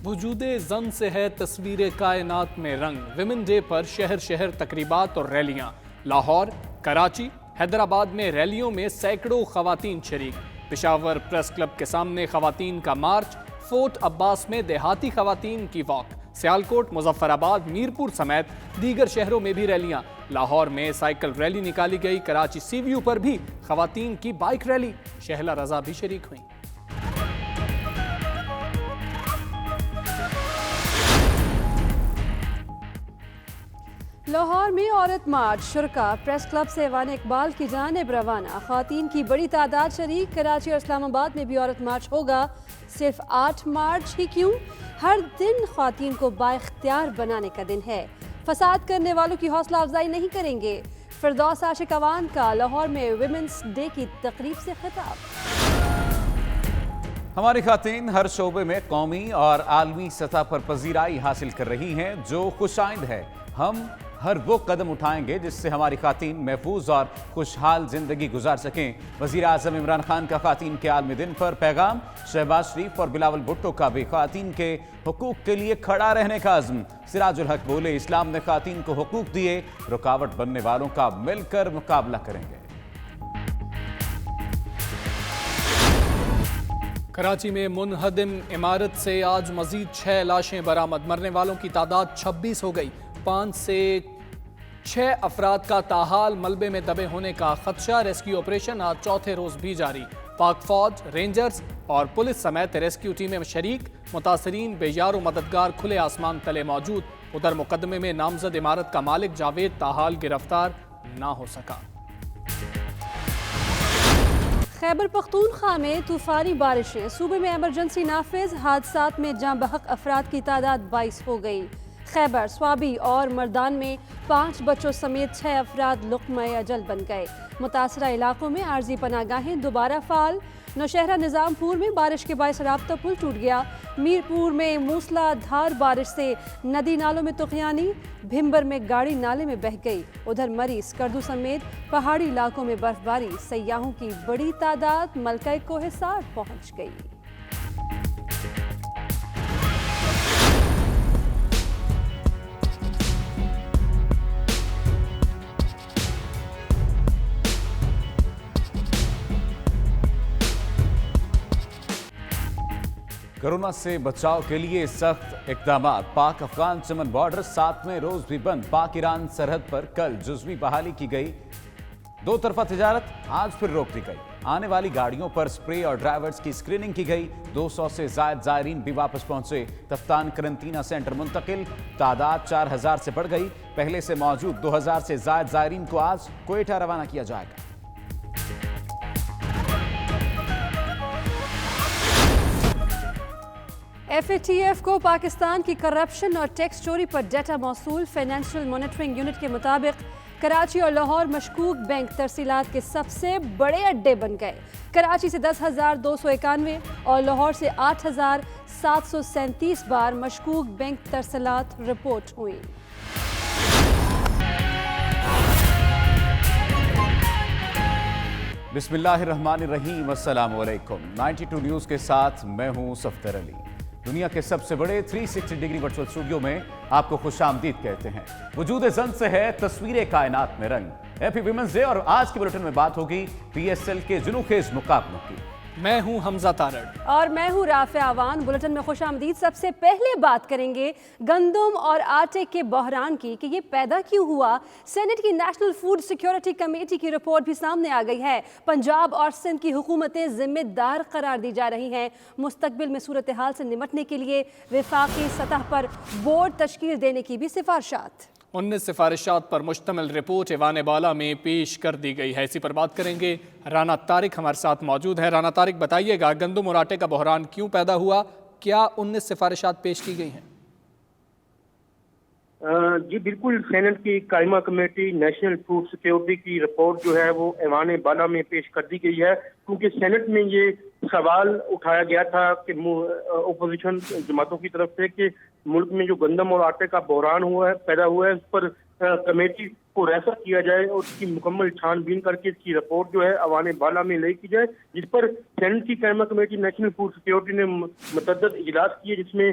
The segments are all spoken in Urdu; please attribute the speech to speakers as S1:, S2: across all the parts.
S1: وجود زن سے ہے تصویر کائنات میں رنگ. ویمن ڈے پر شہر شہر تقریبات اور ریلیاں. لاہور، کراچی، حیدرآباد میں ریلیوں میں سینکڑوں خواتین شریک. پشاور پریس کلب کے سامنے خواتین کا مارچ. فورٹ عباس میں دیہاتی خواتین کی واک. سیالکوٹ، مظفر آباد، میرپور سمیت دیگر شہروں میں بھی ریلیاں. لاہور میں سائیکل ریلی نکالی گئی. کراچی سی ویو پر بھی خواتین کی بائیک ریلی. شہلا رضا بھی شریک ہوئیں.
S2: لاہور میں عورت مارچ. شرکا پریس کلب سے ایوان اقبال کی جانب روانہ. خواتین کی بڑی تعداد شریک. کراچی اور اسلام آباد میں بھی عورت مارچ ہوگا. صرف 8 مارچ ہی کیوں؟ ہر دن خواتین کو بااختیار بنانے کا دن ہے. فساد کرنے والوں کی حوصلہ افزائی نہیں کریں گے. فردوس عاشق اوان کا لاہور میں ویمنس ڈے کی تقریب سے خطاب.
S3: ہماری خواتین ہر شعبے میں قومی اور عالمی سطح پر پذیرائی حاصل کر رہی ہیں جو خوش آئند ہے. ہم ہر وہ قدم اٹھائیں گے جس سے ہماری خواتین محفوظ اور خوشحال زندگی گزار سکیں. وزیر اعظم عمران خان کا خواتین کے عالمی دن پر پیغام. شہباز شریف اور بلاول بھٹو کا بھی خواتین کے حقوق کے لیے کھڑا رہنے کا عزم. سراج الحق بولے اسلام نے خواتین کو حقوق دیے، رکاوٹ بننے والوں کا مل کر مقابلہ کریں گے.
S1: کراچی میں منہدم عمارت سے آج مزید 6 لاشیں برآمد. مرنے والوں کی تعداد 26 ہو گئی. 5 سے 6 افراد کا تاحال ملبے میں دبے ہونے کا خدشہ. ریسکیو آپریشن آج چوتھے روز بھی جاری. پاک فوج، رینجرز اور پولیس سمیت ریسکیو ٹیمیں شریک. متاثرین بے یار و مددگار کھلے آسمان تلے موجود. ادھر مقدمے میں نامزد عمارت کا مالک جاوید تاحال گرفتار نہ ہو سکا.
S2: خیبر پختونخوا میں طوفانی بارشیں. صوبے میں ایمرجنسی نافذ. حادثات میں جاں بحق افراد کی تعداد 22 ہو گئی. خیبر، سوابی اور مردان میں 5 بچوں سمیت 6 افراد لقمہ اجل بن گئے. متاثرہ علاقوں میں عارضی پناہ گاہیں دوبارہ فعال. نوشہرہ نظام پور میں بارش کے باعث رابطہ پل ٹوٹ گیا. میرپور میں موسلا دھار بارش سے ندی نالوں میں طغیانی. بھمبر میں گاڑی نالے میں بہہ گئی. ادھر مری، اسکردو سمیت پہاڑی علاقوں میں برف باری. سیاحوں کی بڑی تعداد ملکہ کوہ سار پہنچ گئی.
S3: کورونا سے بچاؤ کے لیے سخت اقدامات. پاک افغان چمن بارڈر 7ویں روز بھی بند. پاک ایران سرحد پر کل جزوی بحالی کی گئی. 2 طرفہ تجارت آج پھر روک دی گئی. آنے والی گاڑیوں پر سپرے اور ڈرائیورز کی اسکریننگ کی گئی. 200 سے زائد زائرین بھی واپس پہنچے. تفتان قرنطینہ سینٹر منتقل. تعداد 4000 سے بڑھ گئی. پہلے سے موجود 2000 سے زائد زائرین کو آج کوئٹہ روانہ کیا جائے گا.
S2: ایف اے ٹی ایف کو پاکستان کی کرپشن اور ٹیکس چوری پر ڈیٹا موصول. فائنینشیل مانیٹرنگ یونٹ کے مطابق کراچی اور لاہور مشکوک بینک ترسیلات کے سب سے بڑے اڈے بن گئے. کراچی سے 10,291 اور لاہور سے 8,737 بار مشکوک بینک ترسیلات رپورٹ ہوئیں.
S3: بسم اللہ الرحمن الرحیم. السلام علیکم. 92 نیوز کے ساتھ میں ہوں صفدر علی. دنیا کے سب سے بڑے 360 ڈگری ورچوئل اسٹوڈیو میں آپ کو خوش آمدید کہتے ہیں. وجود زن سے ہے تصویر کائنات میں رنگ. Happy women's day. اور آج کی بلیٹن میں بات ہوگی پی ایس ایل کے جنوں خیز مقابلوں کی.
S1: میں ہوں حمزہ تارڑ
S2: اور میں ہوں رافع اوان. بلیٹن میں خوش آمدید. سب سے پہلے بات کریں گے گندم اور آٹے کے بحران کی کہ یہ پیدا کیوں ہوا. سینٹ کی نیشنل فوڈ سیکیورٹی کمیٹی کی رپورٹ بھی سامنے آ گئی ہے. پنجاب اور سندھ کی حکومتیں ذمہ دار قرار دی جا رہی ہیں. مستقبل میں صورتحال سے نمٹنے کے لیے وفاقی سطح پر بورڈ تشکیل دینے کی بھی سفارشات.
S1: 19 سفارشات پر مشتمل رپورٹ ایوان بالا میں پیش کر دی گئی ہے. اسی پر بات کریں گے. رانا طارق ہمارے ساتھ موجود ہے. رانا طارق، بتائیے گا گندم اور آٹے کا بحران کیوں پیدا ہوا؟ کیا 19 سفارشات پیش کی گئی ہیں؟
S4: جی بالکل. سینٹ کی قائمہ کمیٹی نیشنل فوڈ سیکیورٹی کی رپورٹ جو ہے وہ ایوان بالا میں پیش کر دی گئی ہے. کیونکہ سینٹ میں یہ سوال اٹھایا گیا تھا کہ اپوزیشن جماعتوں کی طرف سے کہ ملک میں جو گندم اور آٹے کا بحران پیدا ہوا ہے اس پر کمیٹی کو ریفر کیا جائے اور اس کی مکمل چھان بین کر کے اس کی رپورٹ جو ہے ایوان بالا میں لے کی جائے. جس پر سینٹ کی قائمہ کمیٹی نیشنل فوڈ سیکیورٹی نے متعدد اجلاس کیے جس میں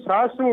S4: 700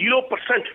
S5: 0%।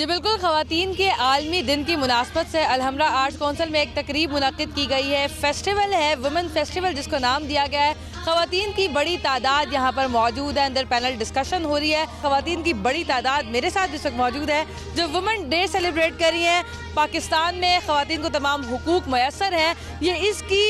S6: جی بالکل، خواتین کے عالمی دن کی مناسبت سے الحمرا آرٹس کونسل میں ایک تقریب منعقد کی گئی ہے. فیسٹیول ہے وومن فیسٹیول جس کو نام دیا گیا ہے. خواتین کی بڑی تعداد یہاں پر موجود ہے. اندر پینل ڈسکشن ہو رہی ہے. خواتین کی بڑی تعداد میرے ساتھ اس وقت موجود ہے جو وومن ڈے سیلیبریٹ کر رہی ہیں. پاکستان میں خواتین کو تمام حقوق میسر ہیں. یہ اس کی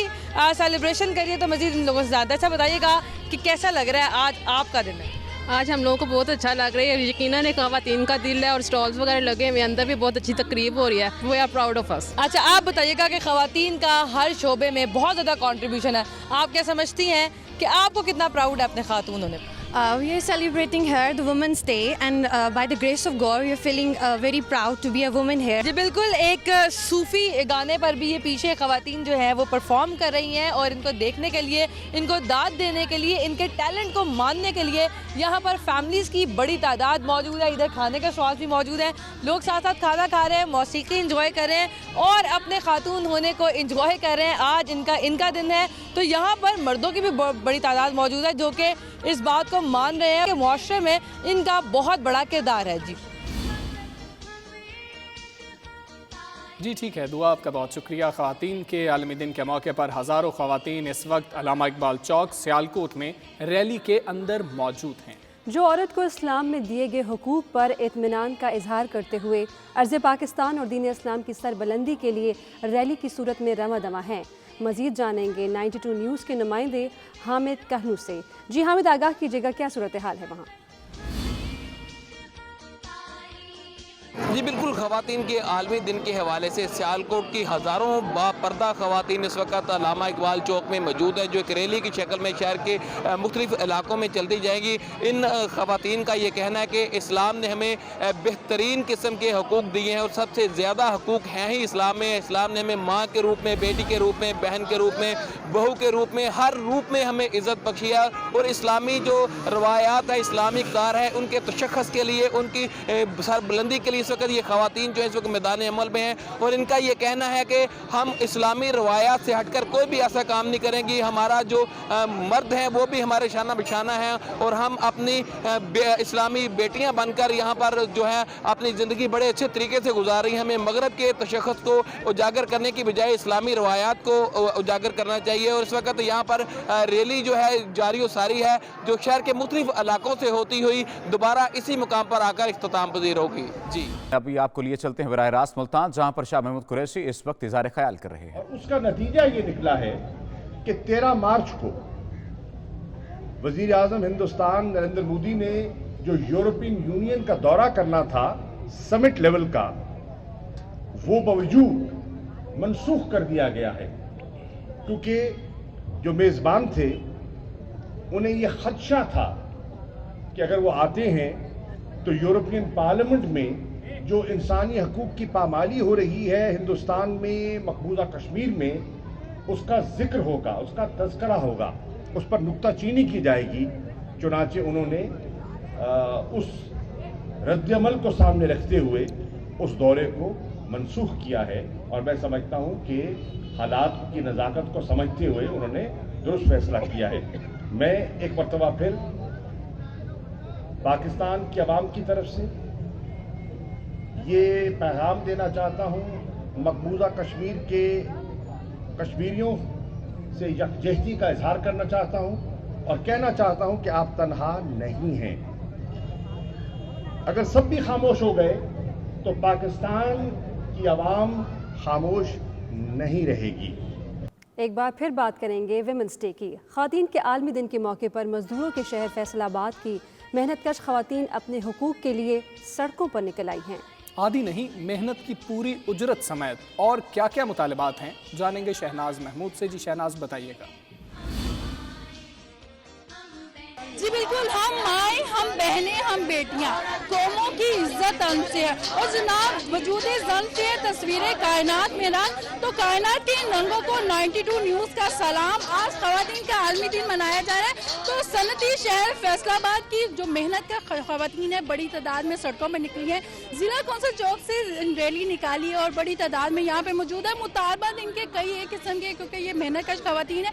S6: سیلیبریشن کریے تو مزید ان لوگوں سے زیادہ. اچھا بتائیے گا کہ کیسا لگ رہا ہے آج آپ کا دن ہے؟
S7: آج ہم لوگوں کو بہت اچھا لگ رہا ہے. یقیناً ایک خواتین کا دل ہے اور سٹالز وغیرہ لگے ہوئے. اندر بھی بہت اچھی تقریب ہو رہی ہے. وی آر پراؤڈ آف اس.
S6: اچھا آپ بتائیے گا کہ خواتین کا ہر شعبے میں بہت زیادہ کنٹریبیوشن ہے. آپ کیا سمجھتی ہیں کہ آپ کو کتنا پراؤڈ ہے اپنے خاتون ہونے پر؟
S8: We are celebrating here the Women's Day and by the grace of God we are feeling very proud to be a woman here.
S6: جی بالکل، ایک صوفی گانے پر بھی یہ پیچھے خواتین جو ہیں وہ پرفارم کر رہی ہیں اور ان کو دیکھنے کے لیے، ان کو داد دینے کے لیے، ان کے ٹیلنٹ کو ماننے کے لیے یہاں پر فیملیز کی بڑی تعداد موجود ہے. ادھر کھانے کے اسٹالز بھی موجود ہیں. لوگ ساتھ ساتھ کھانا کھا رہے ہیں، موسیقی انجوائے کر رہے ہیں اور اپنے خاتون ہونے کو انجوائے کر رہے ہیں. آج ان کا دن ہے تو یہاں پر مردوں کی بھی بڑی تعداد موجود ہے جو کہ اس بات کو مان رہے ہیں کہ معاشرے میں ان کا بہت بڑا کردار ہے.
S1: جی ٹھیک ہے، دعا آپ کا بہت شکریہ. خواتین کے عالمی دن کے موقع پر ہزاروں خواتین اس وقت علامہ اقبال چوک سیالکوٹ میں ریلی کے اندر موجود ہیں.
S2: جو عورت کو اسلام میں دیے گئے حقوق پر اطمینان کا اظہار کرتے ہوئے عرض پاکستان اور دین اسلام کی سربلندی کے لیے ریلی کی صورت میں رواں دواں ہیں. مزید جانیں گے 92 نیوز کے نمائندے حامد کہنو سے. جی حامد، آگاہ کیجیے گا کیا صورتحال ہے وہاں؟
S9: جی بالکل، خواتین کے عالمی دن کے حوالے سے سیالکوٹ کی ہزاروں با پردہ خواتین اس وقت علامہ اقبال چوک میں موجود ہے جو ایک ریلی کی شکل میں شہر کے مختلف علاقوں میں چلتی جائے گی. ان خواتین کا یہ کہنا ہے کہ اسلام نے ہمیں بہترین قسم کے حقوق دیے ہیں اور سب سے زیادہ حقوق ہیں ہی اسلام میں. اسلام نے ہمیں ماں کے روپ میں، بیٹی کے روپ میں، بہن کے روپ میں، بہو کے روپ میں، ہر روپ میں ہمیں عزت بخشی ہے. اور اسلامی جو روایات ہے، اسلامی اقدار ہے، ان کے تشخص کے لیے، ان کی سربلندی کے لیے اس وقت یہ خواتین جو اس وقت میدان عمل میں ہیں. اور ان کا یہ کہنا ہے کہ ہم اسلامی روایات سے ہٹ کر کوئی بھی ایسا کام نہیں کریں گی. ہمارا جو مرد ہیں وہ بھی ہمارے شانہ بشانہ ہیں اور ہم اپنی اسلامی بیٹیاں بن کر یہاں پر جو ہے اپنی زندگی بڑے اچھے طریقے سے گزار رہی ہیں. ہمیں مغرب کے تشخص کو اجاگر کرنے کی بجائے اسلامی روایات کو اجاگر کرنا چاہیے. اور اس وقت یہاں پر ریلی جو ہے جاری و ساری ہے جو شہر کے مختلف علاقوں سے ہوتی ہوئی دوبارہ اسی مقام پر آ کر اختتام پذیر ہوگی. جی
S3: ابھی آپ کو لیے چلتے ہیں براہ راست ملتان، جہاں پر شاہ محمود قریشی اس وقت اظہار خیال کر رہے ہیں.
S10: اور اس کا نتیجہ یہ نکلا ہے کہ 13 مارچ کو وزیر اعظم ہندوستان نریندر مودی نے جو یورپین یونین کا دورہ کرنا تھا سمٹ لیول کا، وہ باوجود منسوخ کر دیا گیا ہے کیونکہ جو میزبان تھے انہیں یہ خدشہ تھا کہ اگر وہ آتے ہیں تو یورپین پارلیمنٹ میں جو انسانی حقوق کی پامالی ہو رہی ہے ہندوستان میں، مقبوضہ کشمیر میں، اس کا ذکر ہوگا، اس کا تذکرہ ہوگا، اس پر نکتہ چینی کی جائے گی. چنانچہ انہوں نے اس رد عمل کو سامنے رکھتے ہوئے اس دورے کو منسوخ کیا ہے. اور میں سمجھتا ہوں کہ حالات کی نزاکت کو سمجھتے ہوئے انہوں نے درست فیصلہ کیا ہے. میں ایک مرتبہ پھر پاکستان کی عوام کی طرف سے یہ پیغام دینا چاہتا ہوں، مقبوضہ کشمیر کے کشمیریوں سے یکجہتی کا اظہار کرنا چاہتا ہوں اور کہنا چاہتا ہوں کہ آپ تنہا نہیں ہیں. اگر سب بھی خاموش ہو گئے تو پاکستان کی عوام خاموش نہیں رہے گی.
S2: ایک بار پھر بات کریں گے ویمنس ڈے کی. خواتین کے عالمی دن کے موقع پر مزدوروں کے شہر فیصل آباد کی محنت کش خواتین اپنے حقوق کے لیے سڑکوں پر نکل آئی ہیں.
S1: آدھی نہیں، محنت کی پوری اجرت سمیت اور کیا کیا مطالبات ہیں جانیں گے شہناز محمود سے. جی شہناز بتائیے گا.
S11: جی بالکل، ہم مائیں، ہم بہنیں، ہم بیٹیاں، قوموں کی عزت ہم سے ہے. اور جناب وجود زن سے تصویریں کائنات میں رنگ، تو کائنات کے ان رنگوں کو 92 نیوز کا سلام. آج خواتین کا عالمی دن منایا جا رہا ہے تو صنعتی شہر فیصل آباد کی جو محنت کا خواتین ہیں بڑی تعداد میں سڑکوں میں نکلی ہیں. ضلع کونسل چوک سے ریلی نکالی اور بڑی تعداد میں یہاں پہ موجود ہے. مطالبات ان کے کئی ایک قسم کے، کیونکہ یہ محنت کش خواتین ہیں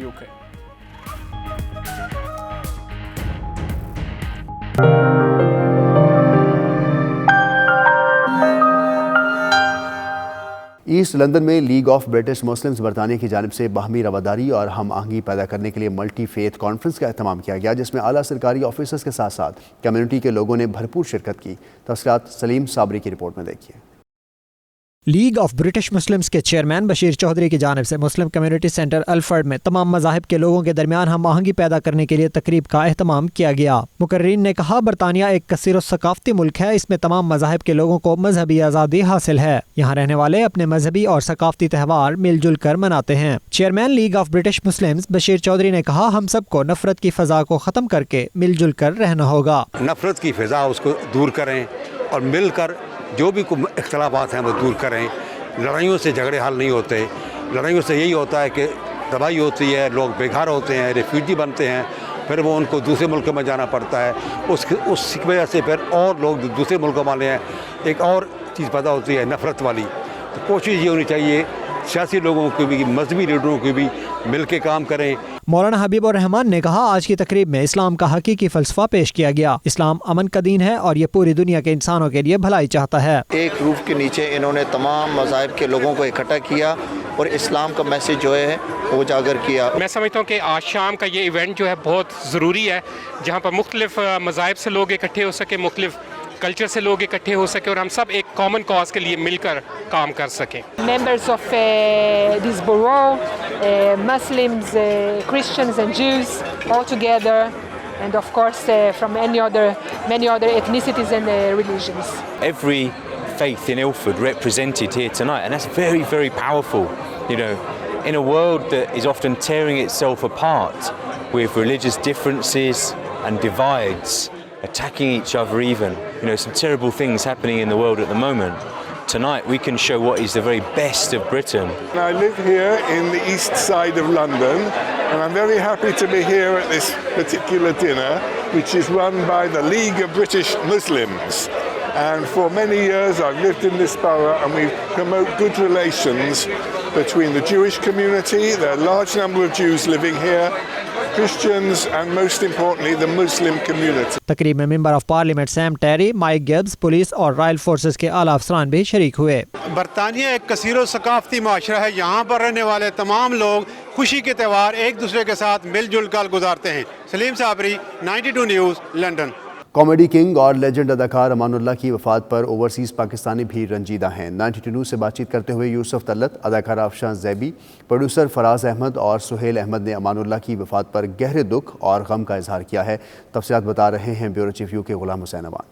S1: UK।
S12: ایسٹ لندن میں لیگ آف برٹش مسلمز برطانیہ کی جانب سے باہمی رواداری اور ہم آہنگی پیدا کرنے کے لیے ملٹی فیتھ کانفرنس کا اہتمام کیا گیا، جس میں اعلیٰ سرکاری آفیسرز کے ساتھ ساتھ کمیونٹی کے لوگوں نے بھرپور شرکت کی۔ تفصیلات سلیم صابری کی رپورٹ میں دیکھیے۔
S13: لیگ آف برٹش مسلمز کے چیئرمین بشیر چودھری کی جانب سے مسلم کمیونٹی سینٹر الفرڈ میں تمام مذاہب کے لوگوں کے درمیان ہم آہنگی پیدا کرنے کے لیے تقریب کا اہتمام کیا گیا۔ مقررین نے کہا برطانیہ ایک کثیر و ثقافتی ملک ہے، اس میں تمام مذاہب کے لوگوں کو مذہبی آزادی حاصل ہے، یہاں رہنے والے اپنے مذہبی اور ثقافتی تہوار مل جل کر مناتے ہیں۔ Chairman league of British Muslims Bashir Chaudhry نے کہا ہم سب کو نفرت کی فضا کو ختم کر کے مل جل کر رہنا ہوگا۔
S14: نفرت کی فضا اس کو دور کریں اور مل کر جو بھی اختلافات ہیں وہ دور کریں۔ لڑائیوں سے جھگڑے حل نہیں ہوتے، لڑائیوں سے یہی ہوتا ہے کہ تباہی ہوتی ہے، لوگ بے گھر ہوتے ہیں، ریفیوجی بنتے ہیں، پھر وہ ان کو دوسرے ملکوں میں جانا پڑتا ہے، اس وجہ سے پھر اور لوگ دوسرے ملکوں والے ہیں، ایک اور چیز پیدا ہوتی ہے نفرت والی۔ تو کوشش یہ ہونی چاہیے سیاسی لوگوں کو بھی، مذہبی لیڈروں کو بھی مل کے کام کریں۔
S13: مولانا حبیب الرحمان نے کہا آج کی تقریب میں اسلام کا حقیقی فلسفہ پیش کیا گیا۔ اسلام امن کا دین ہے اور یہ پوری دنیا کے انسانوں کے لیے بھلائی چاہتا ہے۔
S15: ایک روف کے نیچے انہوں نے تمام مذاہب کے لوگوں کو اکٹھا کیا اور اسلام کا میسج جو ہے وہ اجاگر کیا۔
S16: میں سمجھتا ہوں کہ آج شام کا یہ ایونٹ جو ہے بہت ضروری ہے، جہاں پر مختلف مذاہب سے لوگ اکٹھے ہو سکے، مختلف کلچر سے لوگ اکٹھے ہو سکے اور ہم سب ایک کامن کاز کے لیے مل کر کام کر سکیں۔
S17: Members of this borough, Muslims, Christians and Jews all together, and of course from many other ethnicities and religions.
S18: Every faith in Ilford represented here tonight, and that's very, very powerful. You know, in a world that is often tearing itself apart with religious differences and divides, attacking each other even, you know, some terrible things happening in the world at the moment. Tonight we can show what is the very best of Britain.
S19: I live here in the east side of London, and I'm very happy to be here at this particular dinner, which is run by the League of British Muslims. And for many years I've lived in this borough, and we promote good relations between the Jewish community, there are a large number of Jews living here, Christians, and most importantly the Muslim community.
S13: تقریب میں member of parliament same Terry, mic Gibbs, police اور رائل فورسز کے اعلیٰ افسران بھی شریک ہوئے۔
S20: برطانیہ ایک کثیر و ثقافتی معاشرہ ہے، یہاں پر رہنے والے تمام لوگ خوشی کے تہوار ایک دوسرے کے ساتھ مل جل کر گزارتے ہیں۔ Salim Sabri, 92 news, London.
S12: Comedy king اور لیجنڈ اداکار امان اللہ کی وفات پر اوورسیز پاکستانی بھی رنجیدہ ہیں۔ 92 نیوز سے بات چیت کرتے ہوئے یوسف طلعت، اداکارہ افشاں زیبی، پروڈیوسر فراز احمد اور سہیل احمد نے امان اللہ کی وفات پر گہرے دکھ اور غم کا اظہار کیا ہے۔ تفصیلات بتا رہے ہیں بیورو چیف یو کے غلام حسین امان۔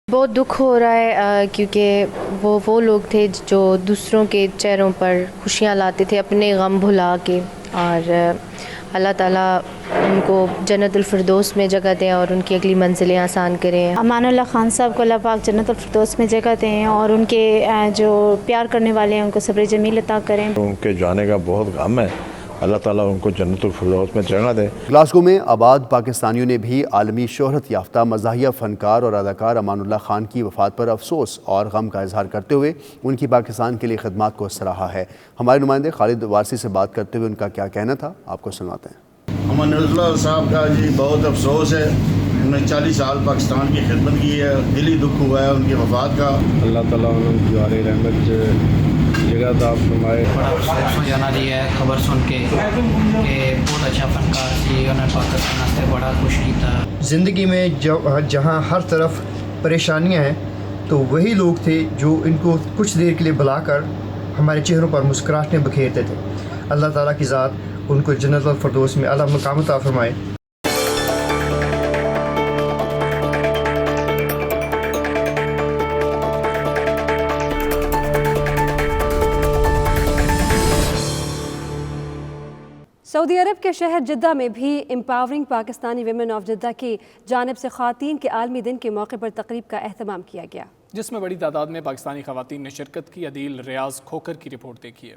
S21: بہت دکھ ہو رہا ہے کیونکہ وہ لوگ تھے جو دوسروں کے چہروں پر خوشیاں لاتے تھے اپنے غم بھلا کے، اور اللہ تعالیٰ ان کو جنت الفردوس میں جگہ دیں اور ان کی اگلی منزلیں آسان کریں۔
S22: امان اللہ خان صاحب کو اللہ پاک جنت الفردوس میں جگہ دیں اور ان کے جو پیار کرنے والے ہیں ان کو صبر جمیل عطا کریں۔
S23: ان کے جانے کا بہت غم ہے، اللہ تعالیٰ ان کو جنت الفردوس میں جگہ دے۔
S12: گلاسگو میں آباد پاکستانیوں نے بھی عالمی شہرت یافتہ مزاحیہ فنکار اور اداکار امان اللہ خان کی وفات پر افسوس اور غم کا اظہار کرتے ہوئے ان کی پاکستان کے لیے خدمات کو سراہا ہے۔ ہمارے نمائندے خالد وارسی سے بات کرتے ہوئے ان کا کیا کہنا تھا، آپ کو سناتے ہیں۔
S24: امان اللہ صاحب کا جی بہت افسوس ہے، انہوں نے 40 سال پاکستان کی خدمت کی ہے، دلی دکھ ہوا ہے ان کی وفات کا۔ اللہ تعالیٰ انہوں کی جوار رحمت جگہ عطا فرمائے۔
S25: بڑا افسوس ہو جانا دی ہے خبر سن کے کہ بہت اچھا فنکار سی، انہیں پاکستان سے بڑا خوش کیتا۔
S26: زندگی میں جہاں ہر طرف پریشانیاں ہیں تو وہی لوگ تھے جو ان کو کچھ دیر کے لیے بلا کر ہمارے چہروں پر مسکراہٹیں بکھیرتے تھے۔ اللہ تعالیٰ کی ذات ان کو جنت الفردوس میں اعلیٰ مقام عطا فرمائے۔
S2: سعودی عرب کے شہر جدہ میں بھی empowering Pakistani women of Jeddah کی جانب سے خواتین کے عالمی دن کے موقع پر تقریب کا اہتمام کیا گیا، جس میں بڑی تعداد میں پاکستانی خواتین نے شرکت کی۔ عدیل ریاض کھوکر کی رپورٹ دیکھیے۔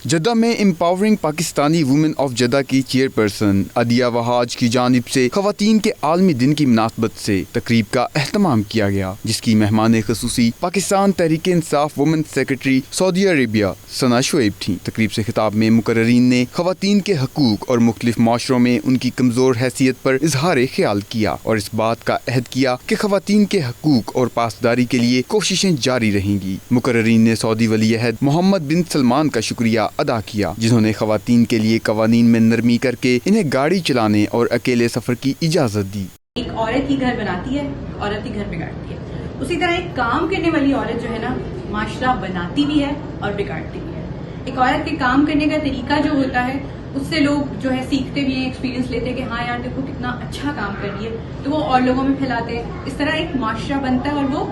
S3: جدہ میں empowering Pakistani women of Jeddah کی چیئرپرسن عدیہ وہاج کی جانب سے خواتین کے عالمی دن کی مناسبت سے تقریب کا اہتمام کیا گیا، جس کی مہمان خصوصی پاکستان تحریک انصاف وومن سیکرٹری سعودی عربیہ ثنا شعیب تھیں۔ تقریب سے خطاب میں مقررین نے خواتین کے حقوق اور مختلف معاشروں میں ان کی کمزور حیثیت پر اظہار خیال کیا اور اس بات کا عہد کیا کہ خواتین کے حقوق اور پاسداری کے لیے کوششیں جاری رہیں گی۔ مقررین نے سعودی ولی عہد محمد بن سلمان کا شکریہ ادا کیا، جنہوں نے خواتین کے لیے قوانین میں نرمی کر کے انہیں گاڑی چلانے اور اکیلے سفر کی اجازت دی۔
S5: ایک عورت ہی گھر بناتی ہے، عورت ہی گھر بگاڑتی ہے، اسی طرح ایک کام کرنے والی عورت جو ہے نا معاشرہ بناتی بھی ہے اور بگاڑتی بھی ہے۔ ایک عورت کے کام کرنے کا طریقہ جو ہوتا ہے اس سے لوگ جو ہے سیکھتے بھی ہیں، ایکسپیرینس لیتے ہیں کہ ہاں یار دیکھو کتنا اچھا کام کر رہی ہے، تو وہ اور لوگوں میں پھیلاتے ہیں۔ اس طرح ایک معاشرہ بنتا ہے اور وہ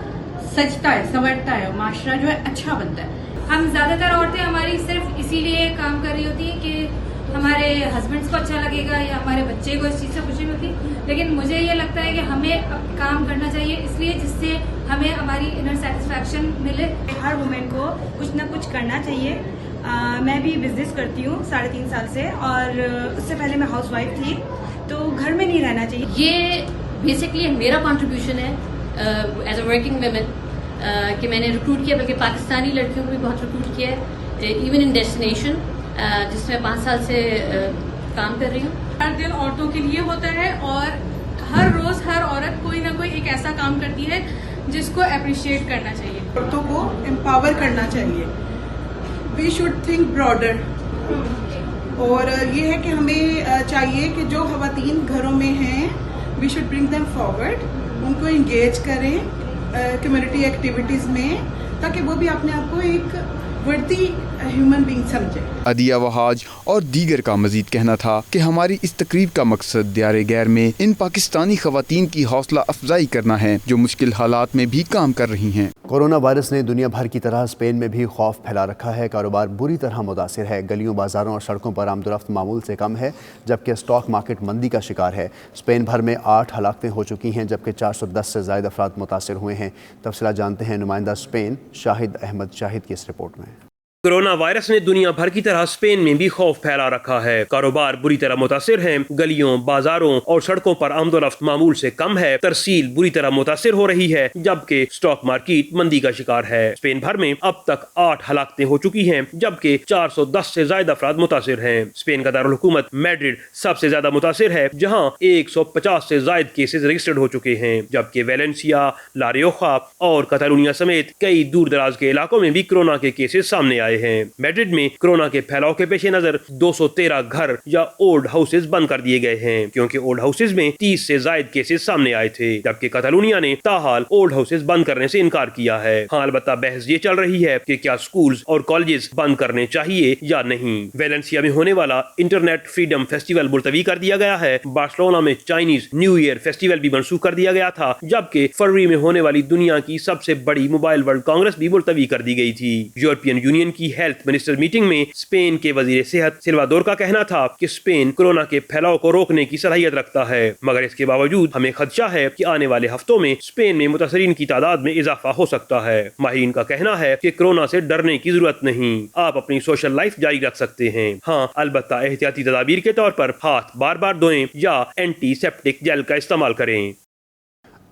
S5: سجتا ہے، سنورتا ہے، معاشرہ جو ہے اچھا بنتا ہے۔
S27: ہم زیادہ تر عورتیں ہماری صرف اسی لیے کام کر رہی ہوتی ہیں کہ ہمارے ہسبینڈس کو اچھا لگے گا یا ہمارے بچے کو اس چیز سے خوشی ملتی، لیکن مجھے یہ لگتا ہے کہ ہمیں کام کرنا چاہیے اس لیے جس سے ہمیں ہماری انر سیٹسفیکشن ملے۔
S28: ہر وومن کو کچھ نہ کچھ کرنا چاہیے۔ میں بھی بزنس کرتی ہوں 3.5 سال سے، اور اس سے پہلے میں ہاؤس وائف تھی، تو گھر میں نہیں رہنا چاہیے۔
S27: یہ بیسکلی میرا کنٹریبیوشن ہے ایز اے ورکنگ ویمن کہ میں نے ریکروٹ کیا، بلکہ پاکستانی لڑکیوں کو بھی بہت ریکروٹ کیا ہے، ایون ان ڈیسٹینیشن جس میں 5 سال سے کام کر رہی ہوں۔
S29: ہر دن عورتوں کے لیے ہوتا ہے اور ہر روز ہر عورت کوئی نہ کوئی ایک ایسا کام کرتی ہے جس کو اپریشیٹ کرنا چاہیے،
S30: عورتوں کو امپاور کرنا چاہیے۔ وی شوڈ تھنک براڈر، اور یہ ہے کہ ہمیں چاہیے کہ جو خواتین گھروں میں ہیں we should bring them forward, ان کو انگیج کریں کمیونٹی ایکٹیویٹیز میں، تاکہ وہ بھی اپنے آپ کو ایک ورتی ہیومن بینگ سمجھے۔
S3: عدیہ وہاج اور دیگر کا مزید کہنا تھا کہ ہماری اس تقریب کا مقصد دیار غیر میں ان پاکستانی خواتین کی حوصلہ افزائی کرنا ہے جو مشکل حالات میں بھی کام کر رہی ہیں۔
S12: کورونا وائرس نے دنیا بھر کی طرح اسپین میں بھی خوف پھیلا رکھا ہے۔ کاروبار بری طرح متاثر ہے، گلیوں، بازاروں اور سڑکوں پر آمد و رفت معمول سے کم ہے، جبکہ اسٹاک مارکیٹ مندی کا شکار ہے۔ اسپین بھر میں 8 ہلاکتیں ہو چکی ہیں، جبکہ 410 سے زائد افراد متاثر ہوئے ہیں۔ تفصیلات جانتے ہیں نمائندہ اسپین شاہد احمد شاہد کی اس رپورٹ میں۔
S6: کورونا وائرس نے دنیا بھر کی طرح اسپین میں بھی خوف پھیلا رکھا ہے۔ کاروبار بری طرح متاثر ہیں، گلیوں، بازاروں اور سڑکوں پر آمد و رفت معمول سے کم ہے، ترسیل بری طرح متاثر ہو رہی ہے، جبکہ اسٹاک مارکیٹ مندی کا شکار ہے۔ اسپین بھر میں اب تک 8 ہلاکتیں ہو چکی ہیں، جبکہ 410 سے زائد افراد متاثر ہیں۔ اسپین کا دارالحکومت میڈرڈ سب سے زیادہ متاثر ہے، جہاں 150 سے زائد کیسز رجسٹرڈ ہو چکے ہیں، جبکہ ویلنسیا، لا ریوخا اور کتالونیا سمیت کئی دور دراز کے علاقوں میں بھی کورونا کے کیسز سامنے آئے ہیں۔ میڈرڈ میں کورونا کے پھیلاؤ کے پیش نظر 213 گھر یا اولڈ ہاؤسز بند کر دیے گئے ہیں، کیونکہ اولڈ ہاؤسز میں 30 سے زائد کیسز سامنے آئے تھے، جبکہ کتالونیا نے تاحال اولڈ ہاؤسز بند کرنے سے انکار کیا ہے۔ ہاں، البتہ بحث یہ چل رہی ہے کہ کیا سکولز اور کالجز بند کرنے چاہیے یا نہیں۔ ویلنسیا میں ہونے والا انٹرنیٹ فریڈم فیسٹیول ملتوی کر دیا گیا ہے۔ بارسلونا میں چائنیز نیو ایئر فیسٹیول بھی منسوخ کر دیا گیا تھا، جبکہ فروری میں ہونے والی دنیا کی سب سے بڑی موبائل ورلڈ کانگریس بھی ملتوی کر دی گئی تھی۔ یورپین یونین کی ہیلتھ منسٹر میٹنگ میں اسپین کے وزیر صحت سلوادور کا کہنا تھا کہ اسپین کورونا کے پھیلاؤ کو روکنے کی صلاحیت رکھتا ہے، مگر اس کے باوجود ہمیں خدشہ ہے کہ آنے والے ہفتوں میں اسپین میں متاثرین کی تعداد میں اضافہ ہو سکتا ہے۔ ماہرین کا کہنا ہے کہ کورونا سے ڈرنے کی ضرورت نہیں، آپ اپنی سوشل لائف جاری رکھ سکتے ہیں۔ ہاں، البتہ احتیاطی تدابیر کے طور پر ہاتھ بار بار دھوئیں یا اینٹی سیپٹک جیل کا استعمال کریں۔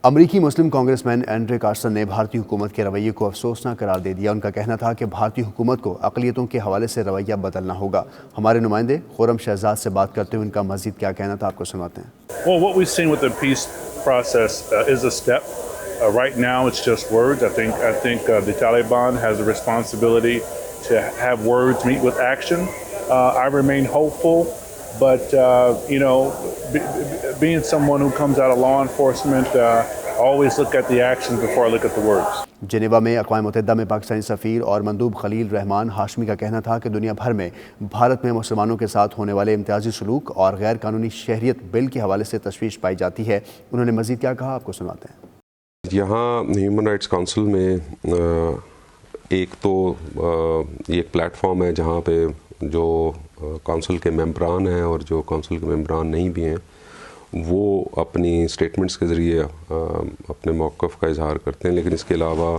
S12: امریکی مسلم کانگریس مین اینڈرے کارسن نے بھارتی حکومت کے رویے کو افسوسناک قرار دے دیا۔ ان کا کہنا تھا کہ بھارتی حکومت کو اقلیتوں کے حوالے سے رویہ بدلنا ہوگا۔ ہمارے نمائندے خورم شہزاد سے بات کرتے ہوئے ان کا مزید کیا کہنا تھا، آپ کو سناتے ہیں۔
S7: Well, what we've seen with the peace process is a step. Right now it's just words. I think the Taliban has a responsibility to have words meet with action. I remain hopeful, but being someone who comes out of law enforcement, always look at the actions before I look at the words.
S12: Geneva میں اقوام متحدہ میں پاکستانی سفیر اور مندوب خلیل رحمان ہاشمی کا کہنا تھا کہ دنیا بھر میں بھارت میں مسلمانوں کے ساتھ ہونے والے امتیازی سلوک اور غیر قانونی شہریت بل کے حوالے سے تشویش پائی جاتی ہے۔ انہوں نے مزید کیا کہا، آپ کو سناتے ہیں۔
S8: یہاں ہیومن رائٹس کونسل میں ایک تو یہ ایک پلیٹ فارم ہے جہاں پہ جو کونسل کے ممبران ہیں اور جو کونسل کے ممبران نہیں بھی ہیں وہ اپنی اسٹیٹمنٹس کے ذریعے اپنے موقف کا اظہار کرتے ہیں، لیکن اس کے علاوہ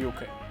S1: UK।